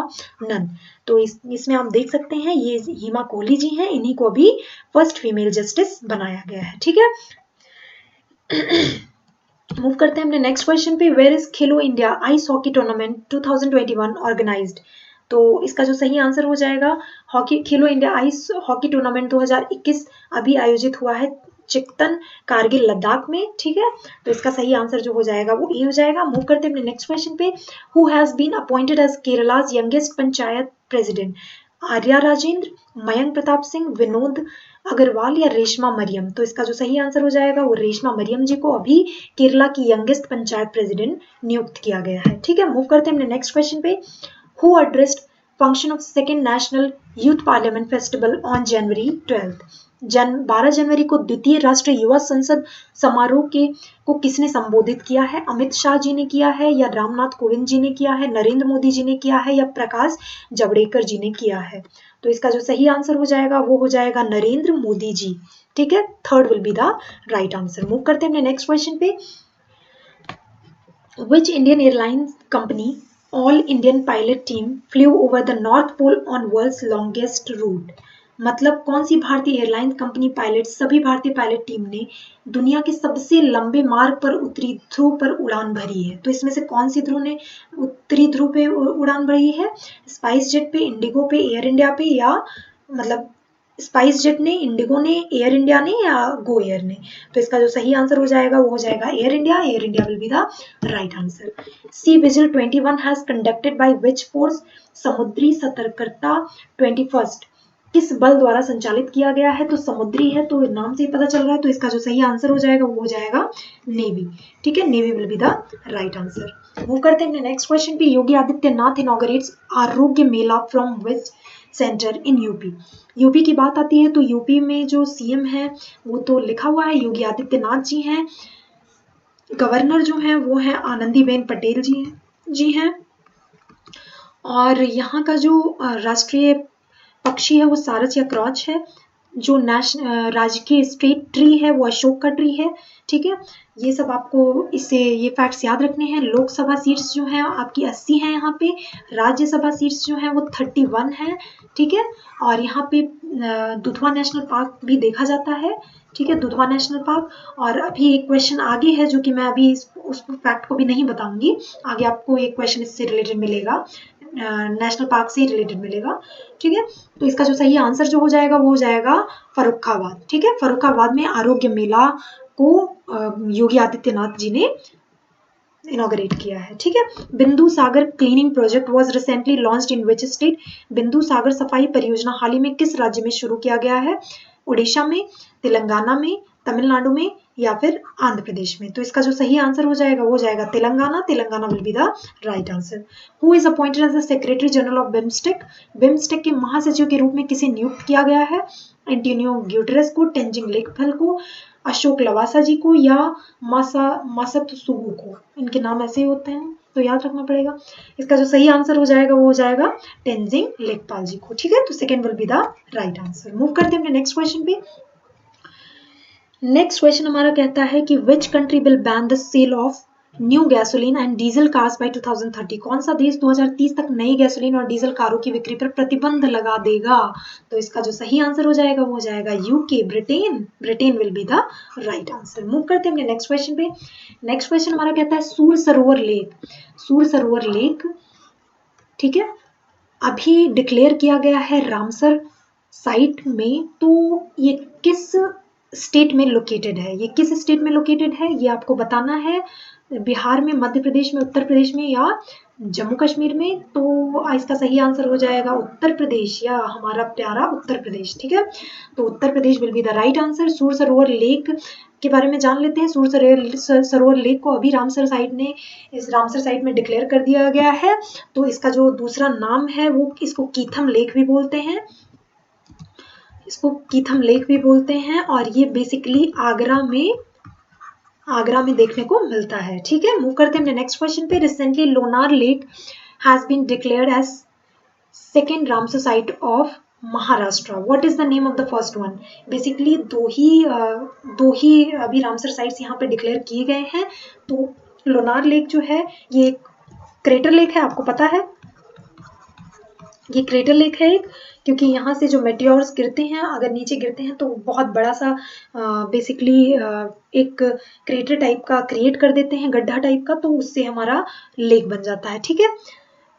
नन। तो इसमें आप देख सकते हैं ये हिमा कोहली जी हैं, इन्हीं को अभी फर्स्ट फीमेल जस्टिस बनाया गया है। ठीक है, मूव करते हैं अपने नेक्स्ट क्वेश्चन पे। Where is Khelo India ice hockey tournament 2021 organised. तो इसका जो सही आंसर हो जाएगा खेलो इंडिया आइस हॉकी टूर्नामेंट 2021 अभी आयोजित हुआ है चिकतन, कारगिल, लद्दाख में। ठीक है, तो इसका सही आंसर जो हो जाएगा वो ए हो जाएगा। मूव करते हैं अपने नेक्स्ट क्वेश्चन पे। Who has been appointed as Kerala's youngest panchayat president. Arya Rajendra, Mayank Pratap Singh, Vinod Agarwal, या रेशमा मरियम। तो इसका जो सही आंसर हो जाएगा वो रेशमा मरियम जी को अभी केरला की यंगेस्ट पंचायत प्रेसिडेंट नियुक्त किया गया है। ठीक है, मूव करते हैं अपने नेक्स्ट क्वेश्चन पे। Who addressed function of second national youth parliament festival on January 12th। 12 जनवरी को द्वितीय राष्ट्रीय युवा संसद समारोह को किसने संबोधित किया है। अमित शाह जी ने किया है, या रामनाथ कोविंद जी ने किया है, नरेंद्र मोदी जी ने किया है, या प्रकाश जावड़ेकर जी ने किया है। तो इसका जो सही आंसर हो जाएगा वो हो जाएगा नरेंद्र मोदी जी। ठीक है, third will be the right answer. Move करते हैं अपने नेक्स्ट क्वेश्चन पे। Which Indian airlines company all Indian pilot team flew over the North Pole on world's longest route. मतलब कौन सी भारतीय एयरलाइन कंपनी पायलट सभी भारतीय पायलट टीम ने दुनिया के सबसे लंबे मार्ग पर उत्तरी ध्रुव पर उड़ान भरी है। तो इसमें से कौन सी ध्रुव ने उत्तरी ध्रुव पे उड़ान भरी है। स्पाइस जेट पे, इंडिगो पे, एयर इंडिया पे, या मतलब स्पाइस जेट ने, इंडिगो ने, एयर इंडिया ने, या गो एयर ने। तो इसका जो सही आंसर हो जाएगा वो हो जाएगा Air India. Air India will be the right answer. Sea vigil 21 has conducted by which force. समुद्री सतर्कता 21 किस बल द्वारा संचालित किया गया है। तो समुद्री है, तो नाम से ही पता चल रहा है। तो इसका जो सही आंसर हो जाएगा वो हो जाएगा नेवी। ठीक है, navy will be the right answer. Move करते हैं नेक्स्ट क्वेश्चन पे। Yogi Adityanath inaugurates Arogya Mela from which center in UP. UP की बात आती है तो यूपी में जो सीएम है वो तो लिखा हुआ है योगी आदित्यनाथ जी हैं। गवर्नर जो हैं वो हैं आनंदीबेन पटेल जी हैं। और यहाँ का जो राष्ट्रीय पक्षी है वो सारस या क्रॉच है। जो राजकीय स्टेट ट्री है वो अशोक का ट्री है। ठीक है, ये सब आपको इससे ये फैक्ट्स याद रखने हैं। लोकसभा सीट्स जो हैं आपकी 80 हैं यहाँ पे। राज्यसभा सीट्स जो हैं वो 31 हैं। ठीक है, और यहाँ पे दुधवा नेशनल पार्क भी देखा जाता है। ठीक है, दुधवा नेशनल पार्क। और अभी एक क्वेश्चन आगे है जो कि मैं अभी उस फैक्ट को भी नहीं बताऊंगी। आगे आपको एक क्वेश्चन इससे रिलेटेड मिलेगा, नेशनल पार्क से रिलेटेड मिलेगा। ठीक है, तो इसका जो सही आंसर जो हो जाएगा वो हो जाएगा फर्रुखाबाद। ठीक है, फर्रुखाबाद में आरोग्य मेला को योगी आदित्यनाथ जी ने इनॉग्रेट किया है। ठीक है, Bindu Sagar cleaning project was recently launched in which state. Bindu Sagar सफाई परियोजना हाल ही में किस राज्य में शुरू किया गया है। उड़ीसा में, तेलंगाना में, तमिलनाडु में या फिर आंध्र प्रदेश में। तो इसका जो सही आंसर हो जाएगा वो हो जाएगा Telangana. Telangana will be the right answer. Who is appointed as the secretary general of BIMSTEC? BIMSTEC के महासचिव के रूप में किसे नियुक्त किया गया है? एंटोनियो ग्यूटेरेस को, टेंजिंग लेकफल को, अशोक लवासा जी को या मासात्सुगु को? इनके नाम ऐसे ही होते हैं तो याद रखना पड़ेगा। इसका जो सही आंसर हो जाएगा वो हो जाएगा टेंजिंग लेकपाल जी को। ठीक है, तो second will be the right answer. Move करते हैं अपने नेक्स्ट क्वेश्चन पे। नेक्स्ट क्वेश्चन हमारा कहता है कि which country will ban the sale of new gasoline and diesel cars by 2030? कौन सा देश 2030 तक नई गैसोलीन और डीजल कारों की बिक्री पर प्रतिबंध लगा देगा? तो इसका जो सही आंसर हो जाएगा वो हो जाएगा UK, Britain. Britain will be the right answer. Move करते हैं अपने नेक्स्ट क्वेश्चन पे। नेक्स्ट क्वेश्चन हमारा कहता है सूर सरोवर लेक। सूर सरोवर लेक, ठीक है, अभी डिक्लेयर किया गया है रामसर साइट में, तो ये किस स्टेट में लोकेटेड है? ये किस स्टेट में लोकेटेड है ये आपको बताना है। बिहार में, मध्य प्रदेश में, उत्तर प्रदेश में या जम्मू कश्मीर में? तो इसका सही आंसर हो जाएगा उत्तर प्रदेश, या हमारा प्यारा उत्तर प्रदेश। ठीक है, तो Uttar Pradesh will be the right answer. Sur Sarovar lake के बारे में जान लेते हैं। सूर सरोवर लेक को अभी रामसर साइट में डिक्लेयर कर दिया गया है। तो इसका जो दूसरा नाम है वो इसको कीथम लेक भी बोलते हैं, इसको कीथम लेक भी बोलते हैं, और ये बेसिकली आगरा में देखने को मिलता है। ठीक है, मूव करते हैं नेक्स्ट क्वेश्चन पे। Recently Lonar lake has been declared as second Ramsar site of Maharashtra. What is the name of the first one? Basically दो ही अभी रामसर साइट्स यहाँ पे डिक्लेयर किए गए हैं। तो लोनार लेक जो है ये क्रेटर लेक है, आपको पता है ये क्रेटर लेक है एक, क्योंकि यहाँ से जो मेटियोर्स गिरते हैं, अगर नीचे गिरते हैं तो बहुत बड़ा सा बेसिकली एक क्रेटर टाइप का क्रिएट कर देते हैं, गड्ढा टाइप का, तो उससे हमारा लेक बन जाता है। ठीक है,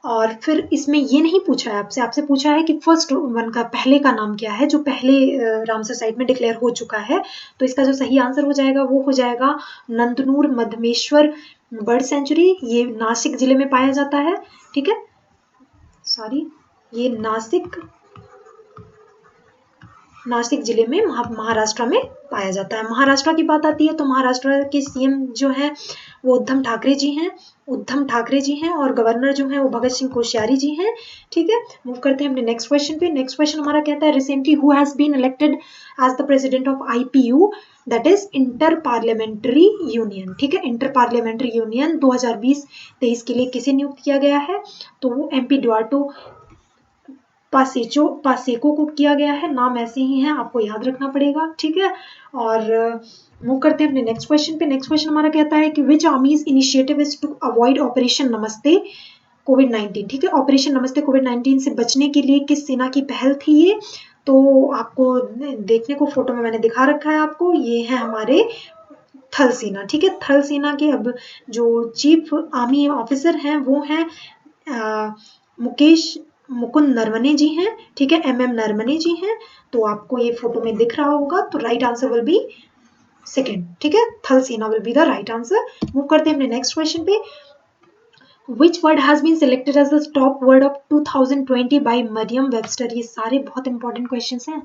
और फिर इसमें ये नहीं पूछा है आपसे पूछा है कि फर्स्ट वन का पहले का नाम क्या है, जो पहले रामसर साइट में डिक्लेयर हो चुका है। तो इसका जो सही आंसर हो जाएगा वो हो जाएगा नंदनूर मधमेश्वर बर्ड सेंचुरी। ये नासिक जिले में पाया जाता है। ठीक है, सॉरी, ये नासिक जिले में महाराष्ट्र में पाया जाता है। महाराष्ट्र की बात आती है तो महाराष्ट्र के सीएम जो है वो उद्धव ठाकरे जी हैं, और गवर्नर जो है वो भगत सिंह कोश्यारी जी हैं। ठीक है, मूव करते हैं अपने नेक्स्ट क्वेश्चन पे। नेक्स्ट क्वेश्चन हमारा कहता है recently who has been elected as the president of IPU, that is inter parliamentary union. ठीक है, इंटर पार्लियामेंट्री यूनियन 2020-23 के लिए किसे नियुक्त किया गया है? तो वो MP ड्वार्टो पासेको को किया गया है। नाम ऐसे ही हैं, आपको याद रखना पड़ेगा। ठीक है, और मूव करते हैं अपने नेक्स्ट क्वेश्चन पे। नेक्स्ट क्वेश्चन हमारा कहता है कि which army's initiative is to avoid operation Namaste कोविड-19। ठीक है, ऑपरेशन नमस्ते कोविड-19 से बचने के लिए किस सेना की पहल थी ये? तो आपको देखने को फोटो में मैंने दिखा रखा है आपको, ये है हमारे थल सेना। ठीक है, थल सेना के अब जो चीफ आर्मी ऑफिसर हैं वो हैं मुकुंद नरवणे जी हैं। ठीक है, MM नरवणे जी हैं। तो आपको ये फोटो में दिख रहा होगा, तो right answer will be second. ठीक है, थल सेना will be the right answer. Move करते हैं अपने नेक्स्ट क्वेश्चन पे। Which word has been selected as the top word of 2020 by Merriam Webster? ये सारे बहुत इंपॉर्टेंट क्वेश्चंस हैं,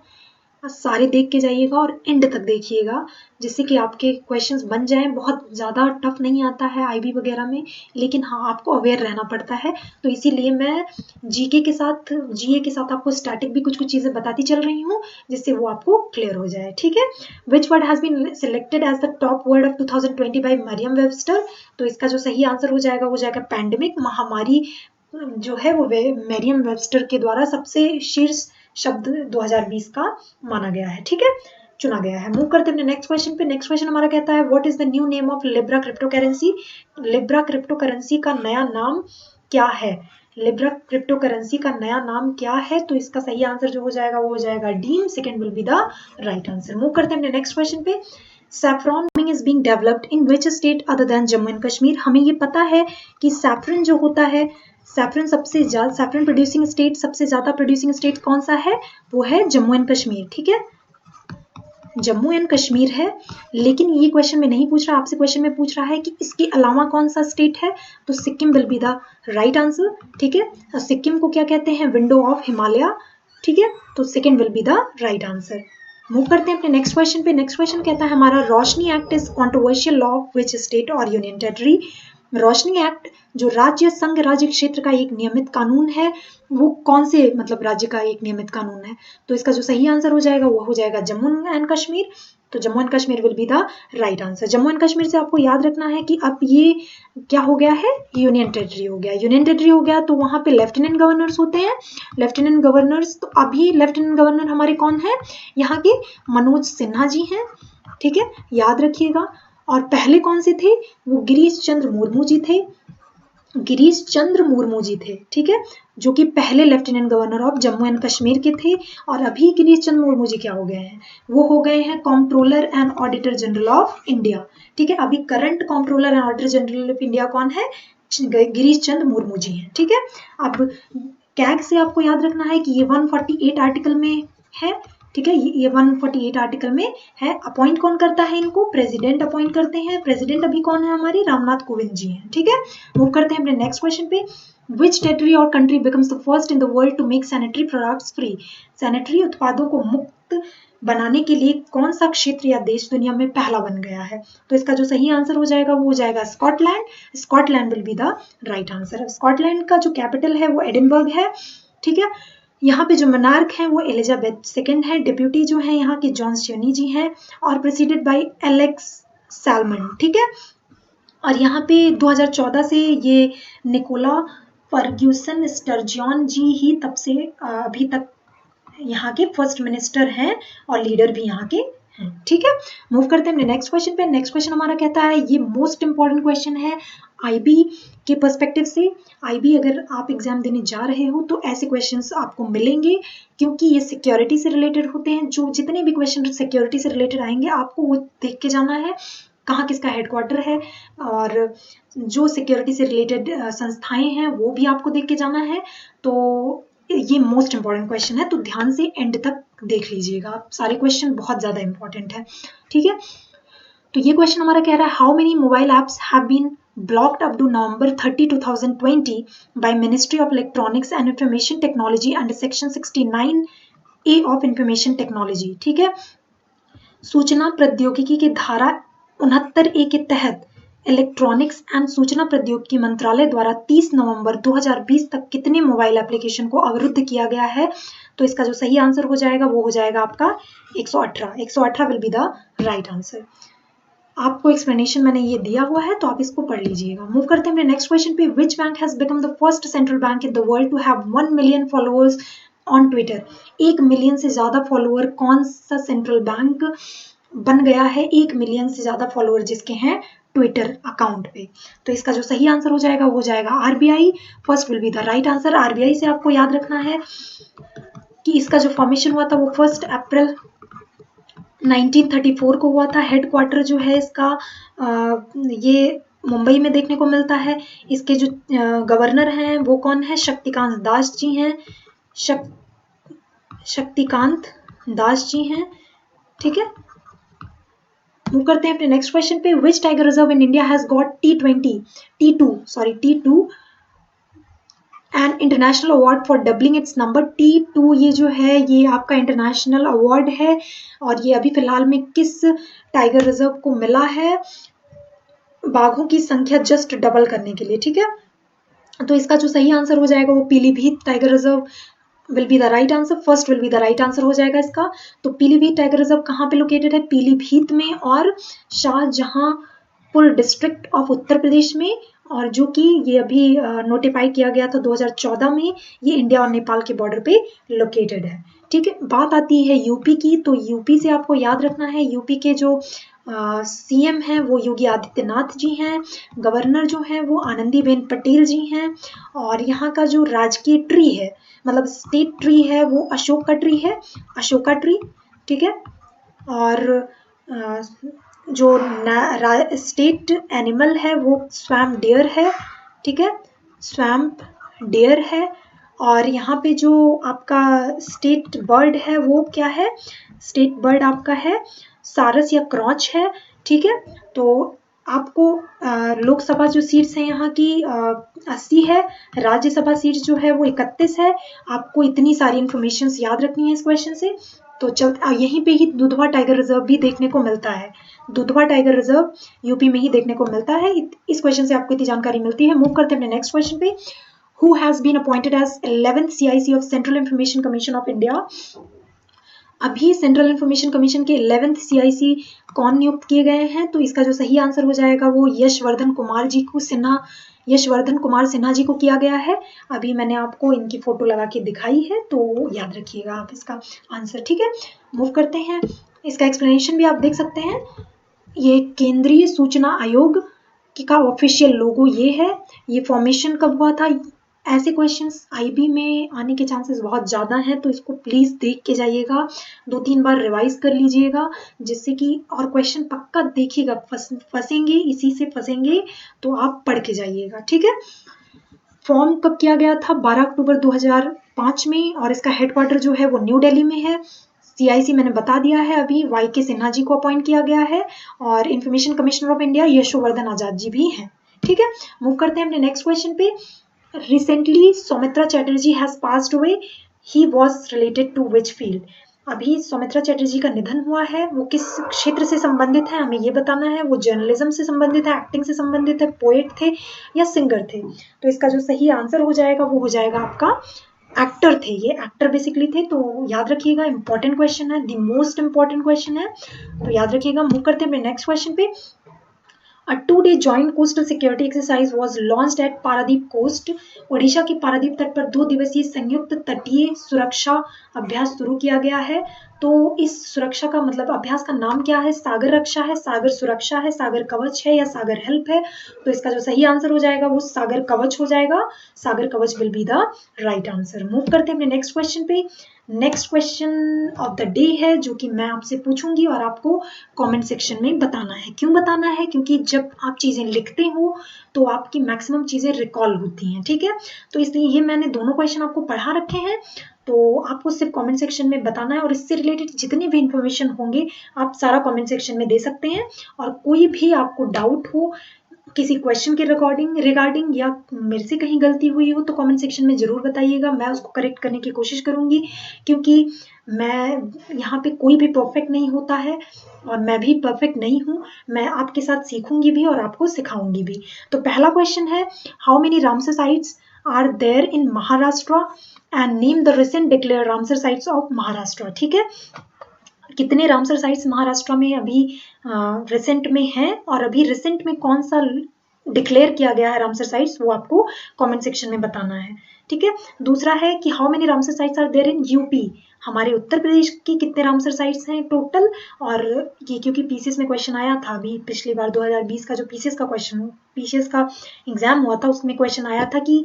सारे देख के जाइएगा और एंड तक देखिएगा, जिससे कि आपके क्वेश्चंस बन जाएं। बहुत ज़्यादा टफ नहीं आता है IB वगैरह में, लेकिन हाँ आपको अवेयर रहना पड़ता है। तो इसीलिए मैं GA के साथ आपको स्टैटिक भी कुछ चीज़ें बताती चल रही हूँ, जिससे वो आपको क्लियर हो जाए। ठीक है, which word has been selected as the top word of 2020 by Merriam Webster? तो इसका जो सही आंसर हो जाएगा पैंडेमिक, महामारी जो है वो मरियम वेबस्टर के द्वारा सबसे शीर्ष शब्द 2020 का माना गया है। ठीक है, चुना गया है। मूव करते हैं अपने नेक्स्ट क्वेश्चन पे। नेक्स्ट क्वेश्चन हमारा कहता है what is the new name of Libra crypto currency? Libra crypto currency का नया नाम क्या है? लिब्रा क्रिप्टो करेंसी का नया नाम क्या है? तो इसका सही आंसर जो हो जाएगा वो हो जाएगा डीम। Second will be the right answer. Move करते हैं अपने नेक्स्ट क्वेश्चन पे। Saffron is being developed in which state other than Jammu and Kashmir? हमें ये पता है कि सैफरन जो होता है, सैफरन प्रोड्यूसिंग स्टेट, सबसे ज्यादा प्रोड्यूसिंग स्टेट कौन सा है? वो है जम्मू एंड कश्मीर। ठीक है, जम्मू एंड कश्मीर है। लेकिन ये क्वेश्चन में नहीं पूछ रहा, आपसे क्वेश्चन में पूछ रहा है कि इसके अलावा कौन सा स्टेट है? तो Sikkim will be the right answer. ठीक है, सिक्किम को क्या कहते हैं? Window of Himalaya. ठीक है, तो second will be the right answer. Move करते हैं अपने नेक्स्ट क्वेश्चन पे। नेक्स्ट क्वेश्चन कहता है हमारा, Roshni act is controversial law which state और यूनियन टेरिटरी। रोशनी एक्ट जो राज्य संघ राज्य क्षेत्र का एक नियमित कानून है, वो कौन से मतलब राज्य का एक नियमित कानून है? तो इसका जो सही आंसर हो जाएगा वो हो जाएगा जम्मू एंड कश्मीर। तो Jammu and Kashmir will be the right answer. Jammu and Kashmir से आपको याद रखना है कि अब ये क्या हो गया है, यूनियन टेरिटरी हो गया। यूनियन टेरिटरी हो गया तो वहां पे लेफ्टिनेंट गवर्नर्स होते हैं। लेफ्टिनेंट गवर्नर्स, तो अभी लेफ्टिनेंट गवर्नर हमारे कौन है यहाँ के? मनोज सिन्हा जी हैं, ठीक है, याद रखिएगा। और पहले कौन से थे? वो गिरीश चंद्र मुर्मू जी थे। गिरीश चंद्र मुर्मू जी थे, ठीक है, जो कि पहले lieutenant governor of Jammu and Kashmir के थे। और अभी गिरीश चंद्र मुर्मू जी क्या हो गए हैं? वो हो गए हैं controller and auditor general of India, ठीक है। अभी current controller and auditor general of India कौन है? गिरीश चंद्र मुर्मू जी हैं, ठीक है। अब कैग से आपको याद रखना है कि ये 148 आर्टिकल में है, ठीक है, ये 148 आर्टिकल में है। अपॉइंट कौन करता है इनको? प्रेसिडेंट अपॉइंट करते हैं। प्रेसिडेंट अभी कौन है हमारे? रामनाथ कोविंद जी हैं, ठीक है। मूव करते हैं अपने नेक्स्ट क्वेश्चन पे। विच टेरिटरी और country becomes the first in the world to make sanitary products free? Sanitary उत्पादों को मुक्त बनाने के लिए कौन सा क्षेत्र या देश दुनिया में पहला बन गया है? तो इसका जो सही आंसर हो जाएगा वो हो जाएगा Scotland. Scotland will be the right answer. Scotland का जो कैपिटल है वो एडिनबर्ग है, ठीक है। यहाँ पे जो मनार्क हैं वो एलिजाबेथ सेकंड है। डिप्यूटी जो है यहाँ के जॉन स्योनी जी हैं और प्रेसिडेड बाय एलेक्स सैलमन, ठीक है। और यहाँ पे 2014 से ये निकोला फर्ग्यूसन स्टर्जियन जी ही तब से अभी तक यहाँ के फर्स्ट मिनिस्टर हैं और लीडर भी यहाँ के हैं, ठीक है। मूव करते हैं नेक्स्ट क्वेश्चन पे। नेक्स्ट क्वेश्चन हमारा कहता है, ये मोस्ट इंपॉर्टेंट क्वेश्चन है आईबी के पर्सपेक्टिव से। आईबी अगर आप एग्जाम देने जा रहे हो तो ऐसे क्वेश्चंस आपको मिलेंगे, क्योंकि ये सिक्योरिटी से रिलेटेड होते हैं। जो जितने भी क्वेश्चन सिक्योरिटी से रिलेटेड आएंगे आपको वो देख के जाना है कहाँ किसका हेडक्वार्टर है, और जो सिक्योरिटी से रिलेटेड संस्थाएं हैं वो भी आपको देख के जाना है। तो ये मोस्ट इंपॉर्टेंट क्वेश्चन है, तो ध्यान से एंड तक देख लीजिएगा। सारे क्वेश्चन बहुत ज़्यादा इंपॉर्टेंट है, ठीक है। तो ये क्वेश्चन हमारा कह रहा है, how many mobile apps have been blocked up to November 30, 2020 by ministry of electronics and information technology under section 69A of information technology, ठीक है। सूचना प्रौद्योगिकी के धारा 69A के तहत इलेक्ट्रॉनिक्स एंड सूचना प्रौद्योगिकी मंत्रालय द्वारा 30 नवंबर 2020 तक कितने मोबाइल एप्लीकेशन को अवरुद्ध किया गया है? तो इसका जो सही आंसर हो जाएगा वो हो जाएगा आपका 118। 118 will be the right answer. आपको एक्सप्लेनेशन मैंने ये दिया हुआ है तो आप इसको पढ़ लीजिएगा। मूव करते हैं नेक्स्ट क्वेश्चन पे। Which bank has become the first central bank in the world to have 1 million followers on Twitter? 1 million से ज्यादा फॉलोअर कौन सा सेंट्रल बैंक बन गया है? 1 मिलियन से ज्यादा फॉलोअर जिसके हैं ट्विटर अकाउंट पे। तो इसका जो सही आंसर हो जाएगा वो हो जाएगा RBI. First will be the right answer. RBI से आपको याद रखना है कि इसका जो फॉर्मेशन हुआ था वो 1 अप्रैल 1934 को हुआ था। हेडक्वार्टर जो है इसका ये मुंबई में देखने को मिलता है। इसके जो गवर्नर हैं वो कौन है? शक्तिकांत दास जी हैं। शक्तिकांत दास जी हैं, ठीक है। मूव करते हैं अपने नेक्स्ट क्वेश्चन पे। Which tiger reserve in India has got T2 and international award for doubling its number? T2 ये जो है ये आपका इंटरनेशनल अवार्ड है और ये अभी फिलहाल में किस टाइगर रिजर्व को मिला है? बाघों की संख्या जस्ट डबल करने के लिए, ठीक है। तो इसका जो सही आंसर हो जाएगा वो Pilibhit tiger reserve will be the right answer. First will be the right answer हो जाएगा इसका। तो पीलीभीत टाइगर रिजर्व कहाँ पे लोकेटेड है? पीलीभीत में और शाहजहांपुर डिस्ट्रिक्ट ऑफ उत्तर प्रदेश में, और जो कि ये अभी नोटिफाई किया गया था 2014 में। ये इंडिया और नेपाल के बॉर्डर पे लोकेटेड है, ठीक है। बात आती है यूपी की, तो यूपी से आपको याद रखना है यूपी के जो सीएम हैं वो योगी आदित्यनाथ जी हैं। गवर्नर जो है वो आनंदीबेन पटेल जी हैं। और यहाँ का जो राजकीय ट्री है मतलब स्टेट ट्री है वो अशोक का ट्री है, अशोका ट्री, ठीक है। और जो स्टेट एनिमल है वो स्वैम्प डियर है, ठीक है, स्वैम्प डियर है। और यहाँ पे जो आपका स्टेट बर्ड है वो क्या है? स्टेट बर्ड आपका है सारस या क्रॉच है, ठीक है। तो आपको लोकसभा जो सीट्स हैं यहाँ की 80 है, राज्यसभा सीट्स जो है वो 31 है। आपको इतनी सारी इन्फॉर्मेशन याद रखनी है इस क्वेश्चन से। तो यहीं पे ही दुधवा टाइगर रिजर्व भी देखने को मिलता है। दुधवा टाइगर रिजर्व यूपी में ही देखने को मिलता है। इस क्वेश्चन से आपको इतनी जानकारी मिलती है। मूव करते हैं अपने नेक्स्ट क्वेश्चन पे। Who has been appointed as 11th CIC of Central Information Commission of India? अभी सेंट्रल इंफॉर्मेशन कमीशन के 11th CIC कौन नियुक्त किए गए हैं? तो इसका जो सही आंसर हो जाएगा वो यशवर्धन कुमार सिन्हा जी को किया गया है। अभी मैंने आपको इनकी फोटो लगा के दिखाई है, तो याद रखिएगा आप इसका आंसर। ठीक है, मूव करते हैं। इसका एक्सप्लेनेशन भी आप देख सकते हैं। ये केंद्रीय सूचना आयोग का ऑफिशियल लोगो ये है। ये फॉर्मेशन कब हुआ था? ऐसे क्वेश्चंस आईबी में आने के चांसेस बहुत ज़्यादा हैं, तो इसको प्लीज़ देख के जाइएगा, 2-3 बार रिवाइज कर लीजिएगा, जिससे कि और क्वेश्चन पक्का देखिएगा। फंसेंगे, इसी से फंसेंगे, तो आप पढ़ के जाइएगा। ठीक है, फॉर्म कब किया गया था? 12 अक्टूबर 2005 में, और इसका हेडक्वार्टर जो है वो न्यू दिल्ली में है। CIC मैंने बता दिया है अभी, YK सिन्हा जी को अपॉइंट किया गया है, और information commissioner of India Yashovardhan Azad ji भी हैं। ठीक है, मूव करते हैं अपने नेक्स्ट क्वेश्चन पे। Recently Soumitra Chatterjee has passed away, he was related to which field? अभी सौमित्रा चैटर्जी का निधन हुआ है, वो किस क्षेत्र से संबंधित है हमें ये बताना है। वो जर्नलिज्म से संबंधित है, एक्टिंग से संबंधित है, पोएट थे या सिंगर थे? तो इसका जो सही आंसर हो जाएगा वो हो जाएगा आपका एक्टर थे। ये एक्टर बेसिकली थे, तो याद रखिएगा, इंपॉर्टेंट क्वेश्चन है, द मोस्ट इंपॉर्टेंट क्वेश्चन है, तो याद रखिएगा। मूव करते हैं नेक्स्ट क्वेश्चन पे। A 2-day joint coastal security exercise was launched at Paradip Coast. Odisha के पारादीप तट पर 2 दिवसीय संयुक्त तटीय सुरक्षा अभ्यास शुरू किया गया है। तो इस सुरक्षा का मतलब अभ्यास का नाम क्या है? सागर रक्षा है, सागर सुरक्षा है, सागर कवच है, या सागर हेल्प है? तो इसका जो सही आंसर हो जाएगा वो सागर कवच हो जाएगा। सागर कवच will be the right answer. Move करते हैं अपने नेक्स्ट क्वेश्चन पे। Next question of the day है, जो कि मैं आपसे पूछूंगी और आपको कमेंट सेक्शन में बताना है। क्यों बताना है? क्योंकि जब आप चीजें लिखते हो तो आपकी मैक्सिमम चीजें रिकॉल होती हैं। ठीक है, तो इसलिए ये मैंने दोनों क्वेश्चन आपको पढ़ा रखे हैं, तो आपको सिर्फ कमेंट सेक्शन में बताना है, और इससे रिलेटेड जितनी भी इंफॉर्मेशन होंगे आप सारा कमेंट सेक्शन में दे सकते हैं। और कोई भी आपको डाउट हो किसी क्वेश्चन के रिगार्डिंग या मेरे से कहीं गलती हुई हो, तो कमेंट सेक्शन में जरूर बताइएगा, मैं उसको करेक्ट करने की कोशिश करूंगी। क्योंकि मैं यहाँ पे कोई भी परफेक्ट नहीं होता है, और मैं भी परफेक्ट नहीं हूँ। मैं आपके साथ सीखूंगी भी और आपको सिखाऊंगी भी। तो पहला क्वेश्चन है, how many Ramsar sites are there in Maharashtra and name the recent declare Ramsar sites of Maharashtra? ठीक है, कितने रामसर साइट्स महाराष्ट्र में अभी रिसेंट में हैं, और अभी रिसेंट में कौन सा डिक्लेयर किया गया है रामसर साइट्स, वो आपको कमेंट सेक्शन में बताना है। ठीक है, दूसरा है कि how many Ramsar sites are there in UP? हमारे उत्तर प्रदेश की कितने रामसर साइट्स हैं टोटल? और ये क्योंकि पीसीएस में क्वेश्चन आया था अभी पिछली बार 2020 का जो पीसीएस का एग्जाम हुआ था, उसमें क्वेश्चन आया था कि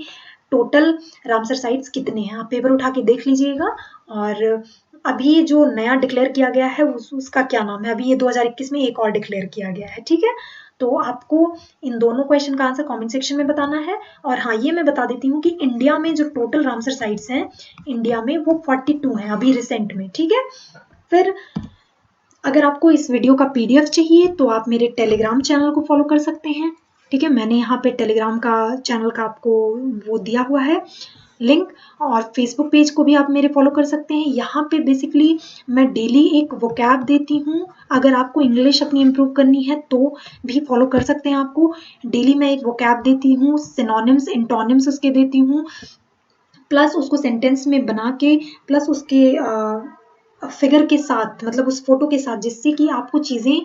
टोटल रामसर साइट्स कितने हैं। आप पेपर उठा के देख लीजिएगा। और अभी जो नया डिक्लेयर किया गया है उसका क्या नाम है? अभी ये 2021 में एक और डिक्लेयर किया गया है। ठीक है, तो आपको इन दोनों क्वेश्चन का आंसर कमेंट सेक्शन में बताना है। और हाँ, ये मैं बता देती हूँ कि इंडिया में जो टोटल रामसर साइट्स हैं इंडिया में वो 42 हैं अभी रिसेंट में। ठीक है, फिर अगर आपको इस वीडियो का PDF चाहिए तो आप मेरे टेलीग्राम चैनल को फॉलो कर सकते हैं। ठीक है, मैंने यहाँ पे टेलीग्राम का चैनल का आपको वो दिया हुआ है लिंक, और फेसबुक पेज को भी आप मेरे फॉलो कर सकते हैं। यहाँ पे बेसिकली मैं डेली एक वोकैब देती हूँ। अगर आपको इंग्लिश अपनी इम्प्रूव करनी है तो भी फॉलो कर सकते हैं। आपको डेली मैं एक वोकैब देती हूँ, सिनोनिम्स एंटोनिम्स उसके देती हूँ, प्लस उसको सेंटेंस में बना के, प्लस उसके फिगर के साथ, मतलब उस फोटो के साथ, जिससे कि आपको चीज़ें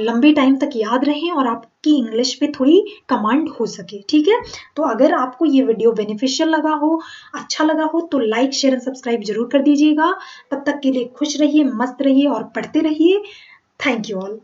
लंबे टाइम तक याद रहें और आपकी इंग्लिश पे थोड़ी कमांड हो सके। ठीक है, तो अगर आपको ये वीडियो बेनिफिशियल लगा हो, अच्छा लगा हो, तो लाइक शेयर एंड सब्सक्राइब जरूर कर दीजिएगा। तब तक के लिए खुश रहिए, मस्त रहिए और पढ़ते रहिए। Thank you all.